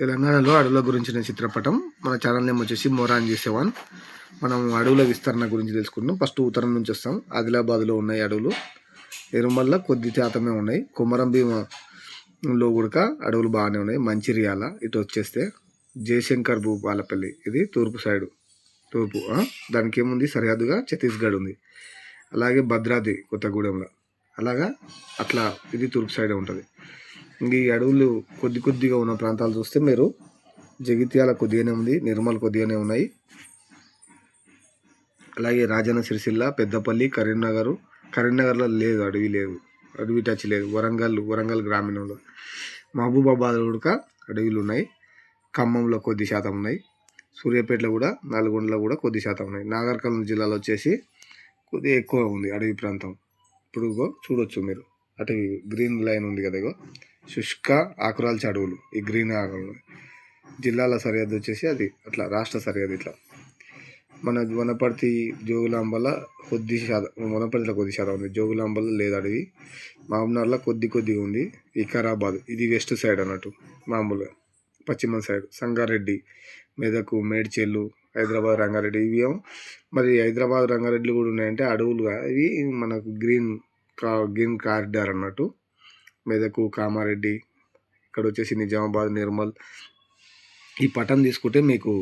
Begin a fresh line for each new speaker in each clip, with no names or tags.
తెలంగాణలో అడవుల గురించిన చిత్రపటం. మన ఛానల్ నేమ్ వచ్చేసి మోరాంజీ 7. మనం అడవుల విస్తరణ గురించి తెలుసుకుంటాం. ఫస్ట్ ఉత్తరం నుంచి వస్తాం. ఆదిలాబాద్లో ఉన్నాయి అడవులు. ఎరుమల్ల కొద్ది శాతమే ఉన్నాయి. కొమరం భీమలో కూడా అడవులు బాగానే ఉన్నాయి. మంచిర్యాల ఇటు వచ్చేస్తే జయశంకర్ భూపాలపల్లి, ఇది తూర్పు సైడు, దానికి ఏముంది సరిహద్దుగా ఛత్తీస్గఢ్ ఉంది. అలాగే భద్రాద్రి కొత్తగూడెంలో అలాగా అట్లా ఇది తూర్పు సైడే ఉంటుంది. ఇంక ఈ అడవులు కొద్దిగా ఉన్న ప్రాంతాలు చూస్తే మీరు జగిత్యాల కొద్దిగానే ఉంది, నిర్మల్ కొద్దిగానే ఉన్నాయి. అలాగే రాజన్న సిరిసిల్ల, పెద్దపల్లి, కరీంనగర్లో లేదు, అడవి టచ్ లేదు. వరంగల్ గ్రామీణంలో, మహబూబాబాద్ కూడా అడవులు ఉన్నాయి. ఖమ్మంలో కొద్ది శాతం ఉన్నాయి. సూర్యాపేటలో కూడా, నల్గొండలో కూడా కొద్ది శాతం ఉన్నాయి. నాగర్ కర్నూలు జిల్లాలో వచ్చేసి కొద్దిగా ఎక్కువ ఉంది అడవి ప్రాంతం. ఇప్పుడు చూడొచ్చు మీరు, అటు గ్రీన్ లైన్ ఉంది కదా, ఇగో శుష్క ఆకురాల్చి అడవులు, ఈ గ్రీన్ ఆకులు. జిల్లాల సరిహద్దు వచ్చేసి అది అట్లా రాష్ట్ర సరిహద్దు ఇట్లా. మన వనపర్తి జోగులాంబల వనపర్తిలో కొద్ది శాతం ఉంది. జోగులాంబలో లేదు అడవి. మహబూబ్నగర్లో కొద్దిగా ఉంది. వికారాబాద్ ఇది వెస్ట్ సైడ్ అన్నట్టు, మామూలుగా పశ్చిమ సైడ్. సంగారెడ్డి, మెదకు, మేడ్చెల్లు, హైదరాబాద్, రంగారెడ్డి ఇవి మరి హైదరాబాద్, రంగారెడ్డిలు కూడా ఉన్నాయంటే అడవులుగా. ఇవి మనకు గ్రీన్ కారిడార్ అన్నట్టు. మెదకు, కామారెడ్డి, ఇక్కడ వచ్చేసి నిజామాబాద్, నిర్మల్. ఈ పటం తీసుకుంటే మీకు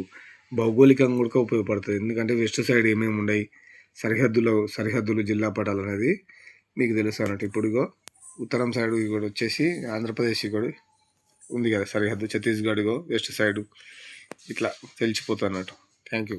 భౌగోళికంగా కూడా ఉపయోగపడుతుంది. ఎందుకంటే వెస్ట్ సైడ్ ఏమేమి ఉన్నాయి, సరిహద్దులు జిల్లా పటాలు అనేది మీకు తెలుసు అన్నట్టు. ఇప్పుడు ఉత్తరం సైడ్ కూడా వచ్చేసి ఆంధ్రప్రదేశ్ కూడా ఉంది కదా సరిహద్దు, ఛత్తీస్గఢ్ వెస్ట్ సైడు, ఇట్లా తెలిసిపోతుంది అన్నట్టు. Thank you.